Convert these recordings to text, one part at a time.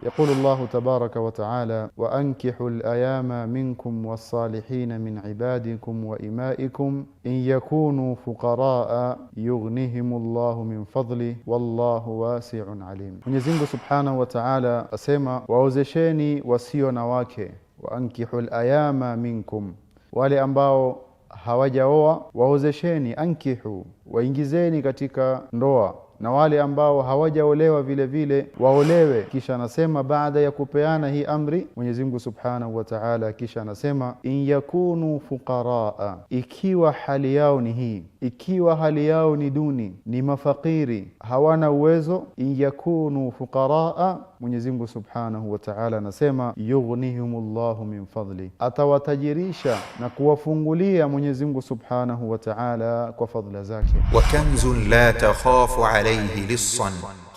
يقول الله تبارك وتعالى: وأنكحوا الأيام منكم والصالحين من عبادكم وإمائكم إن يكونوا فقراء يغنهم الله من فضله والله واسع عليم. Mwenyezi Mungu Subhanahu wa Ta'ala asema, waozesheni wasio na wake, waankihul ayama minkum, wale ambao hawajaoa waozesheni, ankihu, waingizeni katika ndoa, na wale ambao hawajaolewa vile vile waolewe. Kisha anasema baada ya kupeana hii amri Mwenyezi Mungu Subhanahu wa Ta'ala, kisha anasema in yakunu fuqaraa, ikiwa hali yao ni hii, ikiwa hali yao ni duni, ni mafakiri, hawana uwezo. In yakunu fuqaraa, Mwenyezi Mungu Subhanahu wa Ta'ala anasema yughnihimullahu min fadli, atawatajirisha na kuwafungulia Mwenyezi Mungu Subhanahu wa Ta'ala kwa fadhila zake. wa kanzun la takhafu alayhi lissan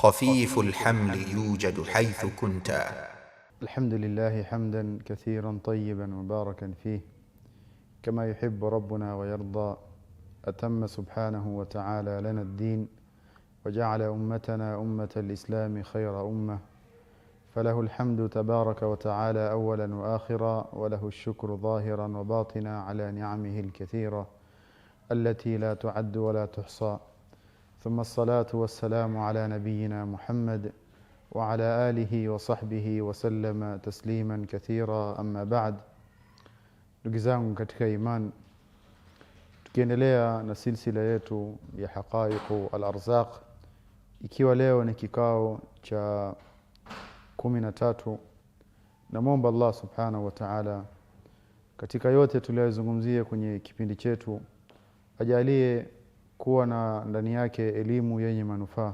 khafiful hamli yujadu haythu kunta. Alhamdulillah hamdan kathiran tayyiban mubarakan fihi kama yuhibbu rabbuna wa yarda. أتم سبحانه وتعالى لنا الدين وجعل أمتنا أمة الإسلام خير أمة، فله الحمد تبارك وتعالى أولا وآخرا، وله الشكر ظاهرا وباطنا على نعمه الكثيرة التي لا تعد ولا تحصى. ثم الصلاة والسلام على نبينا محمد وعلى آله وصحبه وسلم تسليما كثيرا. أما بعد، نجزاهم katika iman, tukiendelea na silsila yetu ya haqaiqu al-arzaq, ikiwa leo ni kikao cha 13, na muomba Allah Subhanahu wa Ta'ala katika yote tuliyozungumzia kwenye kipindi chetu ajalie kuwa na ndani yake elimu yenye manufaa.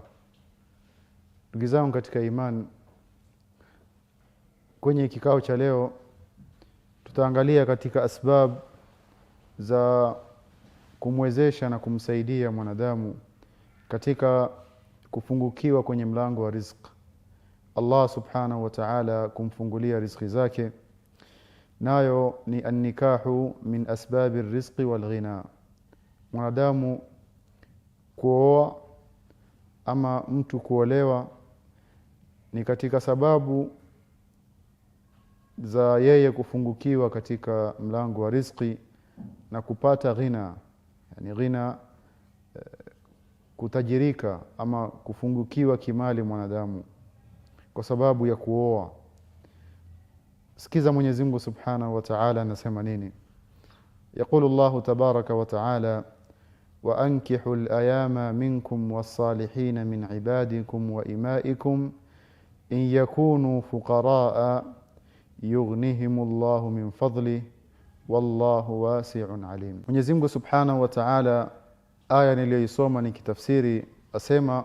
Ndugu zangu katika iman, kwenye kikao cha leo tutaangalia katika asbab za kumwezesha na kumsaidia mwanadamu katika kufungukiwa kwenye mlango wa riziki, Allah Subhanahu wa Ta'ala kumfungulia riziki zake, nayo ni an-nikahu min asbabi rizqi wal ghina. Mwanadamu kuoa ama mtu kuolewa ni katika sababu za yeye kufungukiwa katika mlango wa riziki na kupata ghina, yani ghina, kutajirika ama kufungukiwa kimali mwanadamu kwa sababu ya kuoa. Sikiza Mwenyezi Mungu Subhanahu wa Ta'ala anasema nini. Yaqulu Allah tabaraka wa Ta'ala: wa ankihu al-ayama minkum was-salihin min ibadikum wa imaikum in yakunu fuqaraa yughnihimullahu min fadli wallahu wasi'un alim. Mwenyezi Mungu Subhanahu wa Ta'ala, aya niliyoisoma nikitafsiri, asema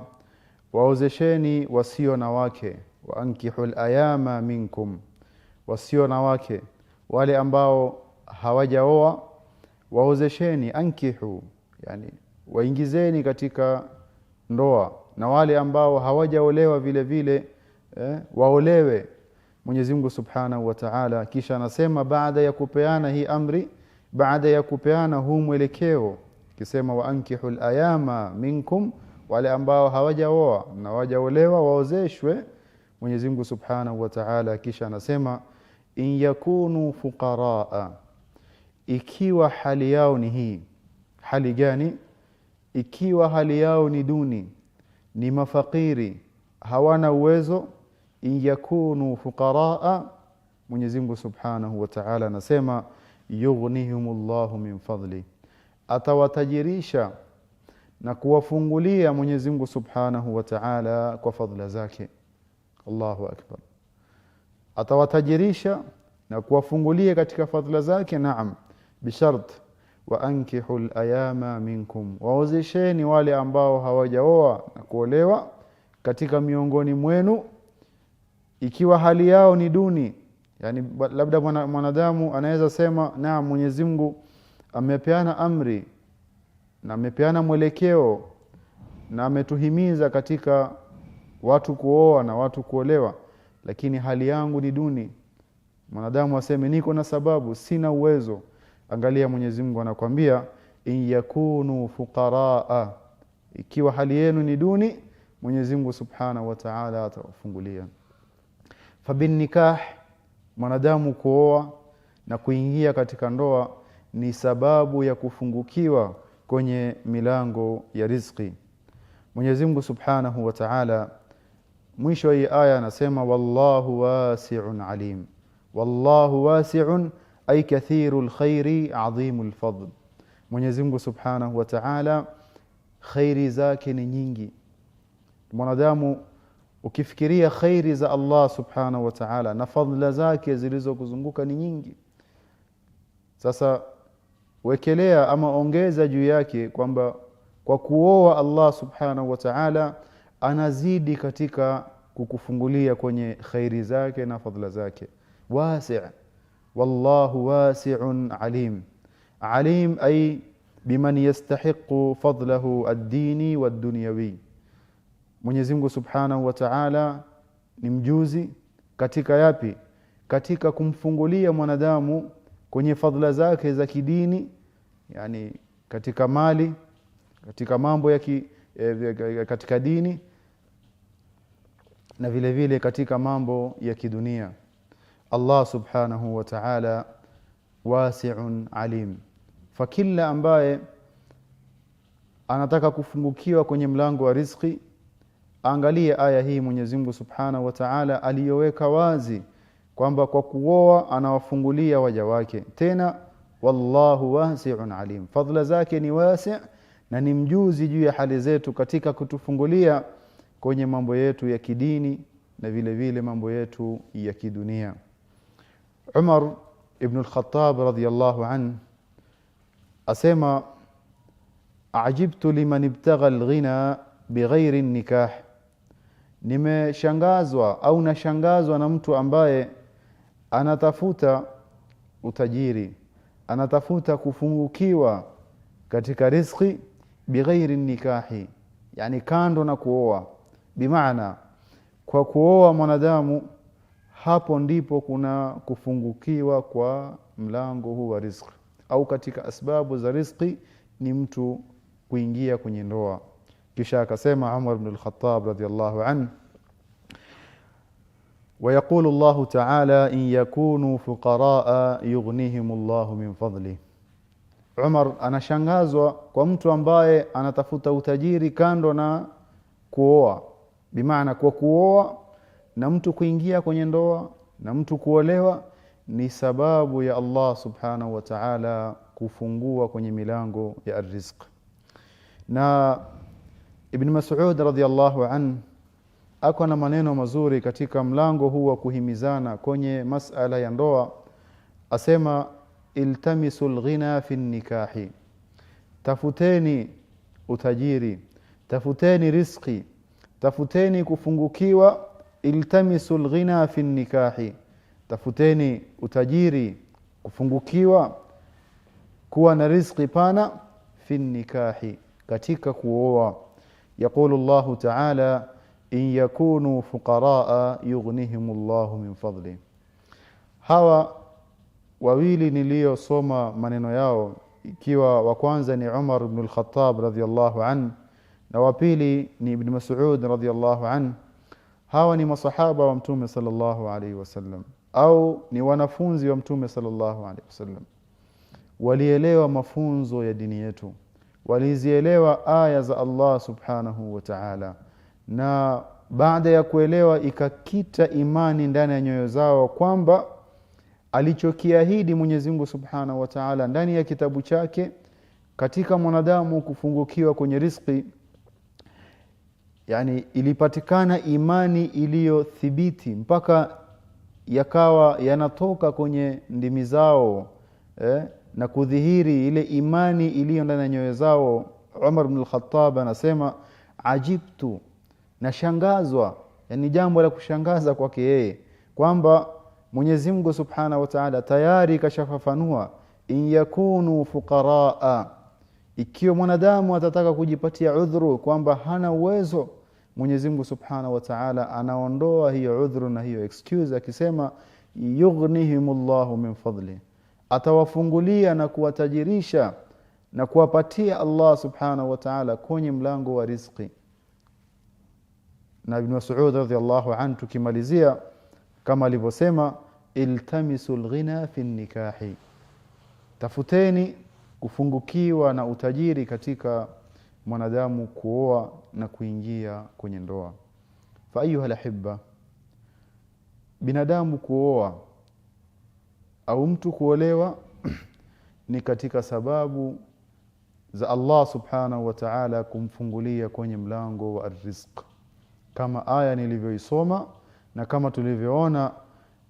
waozesheni wasio na wake, wa ankihul ayama minkum, wasio na wake, wale ambao hawajaoa waozesheni, ankihu, yani waingizeni katika ndoa, na wale ambao hawajaolewa vile vile waolewe. Mwenyezi Mungu Subhanahu wa Ta'ala kisha anasema baada ya kupeana hii amri, baada ya kupeana huu mwelekeo, kisema wa ankihul ayama minkum, wale ambao hawajaoa na hawajaolewa waozeshwe. Mwenyezi Mungu Subhanahu wa Ta'ala kisha anasema in yakunu fuqaraa, ikiwa hali yao ni hii. Hali gani? Ikiwa hali yao ni duni, ni mafakiri, hawana uwezo. In yakunu fuqaraa, Mwenyezi Mungu Subhanahu wa Ta'ala anasema yughnihimullahu min fadli, atawatajirisha na kuwafungulia Mwenyezi Mungu Subhanahu wa Ta'ala kwa fadhila zake. Allahu akbar. Atawatajirisha na kuwafungulia katika fadhila zake, naam, bishart wa ankihul ayama minkum, waozesheni wale ambao hawajaoa na kuolewa katika miongoni mwenu, ikiwa hali yao ni duni. Yani labda mwanadamu anaweza sema naam, Mwenyezi Mungu amepeana amri na amepeana mwelekeo na ametuhimiza katika watu kuoa na watu kuolewa, lakini hali yangu ni duni. Mwanadamu aseme niko na sababu, sina uwezo. Angalia, Mwenyezi Mungu anakuambia in yakunu fuqaraa, ikiwa hali yenu ni duni, Mwenyezi Mungu Subhanahu wa Ta'ala atawafungulia. Fabin nikah, mwanadamu kuoa na kuingia katika ndoa ni sababu ya kufungukiwa kwenye milango ya riziki. Mwenyezi Mungu Subhanahu wa Ta'ala mwisho hii aya anasema wallahu wasi'un alim. Wallahu wasi'un ay kathirul khairi adhimul fadl. Mwenyezi Mungu Subhanahu wa Ta'ala khairi zake ni nyingi. Mwanadamu ukifikiria khairi za Allah Subhanahu wa Ta'ala na fadhila zake zilizokuzunguka ni nyingi. Sasa wekelea ama ongeza juu yake kwamba kwa kuoa Allah Subhanahu wa Ta'ala anazidi katika kukufungulia kwenye khairi zake na fadhila zake. Wasi', wallahu wasi'un alim. Alim ay biman yastahiqu fadlahu ad-dini wad-dunyawi. Mwenyezi Mungu Subhanahu wa Ta'ala ni mjuzi katika yapi? Katika kumfungulia mwanadamu kwenye fadhila zake za kidini, yani katika mali, katika mambo ya katika dini na vile vile katika mambo ya kidunia. Allah Subhanahu wa Ta'ala wasi'un alim. Fakila ambaye anataka kufungukiwa kwenye mlango wa riziki, angalie aya hii Mwenyezi Mungu Subhanahu wa Ta'ala aliyoweka wazi kwamba kwa kuoa anawafungulia waja wake. Tena wallahu wasi'un alim. Fadhila zake ni wasi' na ni mjuzi juu ya hali zetu katika kutufungulia kwenye mambo yetu ya kidini na vile vile mambo yetu ya kidunia. Umar ibn al-Khattab radiyallahu anhu asema ajibtu liman ibtagha al-ghina bighairi nikah. Nimeshangazwa au nashangazwa na mtu ambaye anatafuta utajiri, anatafuta kufungukiwa katika riziki bighairi nikahi, yani kando na kuoa. Bimaana kwa kuoa mwanadamu hapo ndipo kuna kufungukiwa kwa mlango huu wa riziki, au katika asbabu za riziki ni mtu kuingia kwenye ndoa. Kisha akasema Umar ibn al-Khattab radiyallahu anhu ويقول الله تعالى إن يكونوا فقراء يغنيهم الله من فضله. Umar anashangazwa kwa mtu ambaye anatafuta utajiri kando na kuoa. Bimaana kwa kuoa na mtu kuingia kwenye ndoa na mtu kuolewa ni sababu ya Allah Subhanahu wa Ta'ala kufungua kwenye milango ya riziki. Na Ibn Mas'ud radhiyallahu anhu ako na maneno mazuri katika mlango huu wa kuhimizana kwenye masala ya ndoa. Asema iltamisul ghina fi nikahi. Tafuteni utajiri, tafuteni riziki, tafuteni kufungukiwa. Iltamisul ghina fi nikahi. Tafuteni utajiri, kufungukiwa, kuwa na riziki pana fi nikahi, katika kuoa. Yaqulu Allah Ta'ala in yakunu fuqaraa yughnihimullahu min fadli. Hawa wawili niliyosoma maneno yao, ikiwa wa kwanza ni Umar ibn al-Khattab radhiyallahu anhu na wa pili ni Ibn Mas'ud radhiyallahu anhu. Hawa ni masahaba wa Mtume sallallahu alaihi wasallam au ni wanafunzi wa Mtume sallallahu alaihi wasallam. Walielewa mafunzo ya dini yetu, walizielewa aya za Allah Subhanahu wa Ta'ala, na baada ya kuelewa ikakita imani ndani ya nyoyo zao kwamba alichokiahidi Mwenyezi Mungu Subhanahu wa Ta'ala ndani ya kitabu chake katika mwanadamu kufungukiwa kwenye riziki, yani ilipatikana imani iliyothibiti mpaka yakawa yanatoka kwenye ndimi zao na kudhihiri ile imani iliyo ndani ya nyoyo zao. Umar ibn al-Khattab anasema ajibtu, nashangazwa, yani jambo la kushangaza kwake yeye kwamba Mwenyezi Mungu Subhanahu wa Ta'ala tayari kashafafanua in yakunu fuqaraa. Ikiwa mwanadamu atataka kujipatia udhuru kwamba hana uwezo, Mwenyezi Mungu Subhanahu wa Ta'ala anaondoa hiyo udhuru na hiyo excuse akisema yughnihimullahu min fadli. Atawafungulia na kuwatajirisha na kuwapatia Allah Subhanahu wa Ta'ala kwenye mlango wa riziki. Na Ibn Mas'ud radhiyallahu anhu tukimalizia kama alivyosema iltamisul ghina fi nikahi, tafuteni kufungukiwa na utajiri katika mwanadamu kuoa na kuingia kwenye ndoa. Fa ayuha alahibba, binadamu kuoa au mtu kuolewa ni katika sababu za Allah subhanahu wa ta'ala kumfungulia kwenye mlango wa rizq, kama aya nilivyoisoma na kama tulivyoona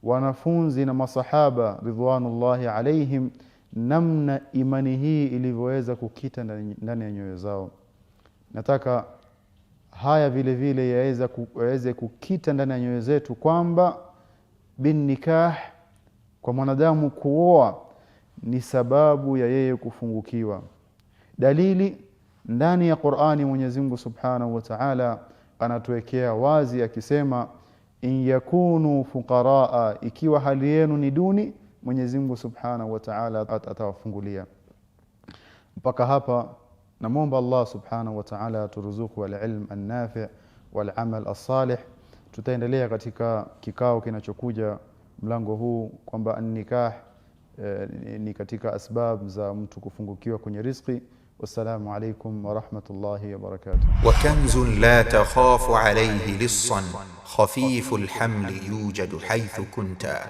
wanafunzi na masahaba ridwanullahi alaihim, namna imani hii ilivyoweza kukita ndani ya nyoyo zao. Nataka haya vile vile yaweze kukita ndani ya nyoyo zetu kwamba bin nikah, kwa mwanadamu kuoa ni sababu ya yeye kufungukiwa. Dalili ndani ya Qur'ani, Mwenyezi Mungu Subhanahu wa Ta'ala anatuwekea wazi akisema in yakunu fuqaraa, ikiwa hali yenu ni duni, Mwenyezi Mungu Subhanahu wa Ta'ala atawafungulia. Mpaka hapa namuomba Allah Subhanahu wa Ta'ala turuzuku al-ilm an-nafi' wal-amal as-salih. Tutaendelea katika kikao kinachokuja mlango huu kwamba an-nikah ni katika asbab za mtu kufungukiwa kwenye riziki. Wassalamu alaykum wa rahmatullahi wa barakatuh. wa kanzun la takhafu alayhi lissan khafiful hamli yujadu haythu kunta.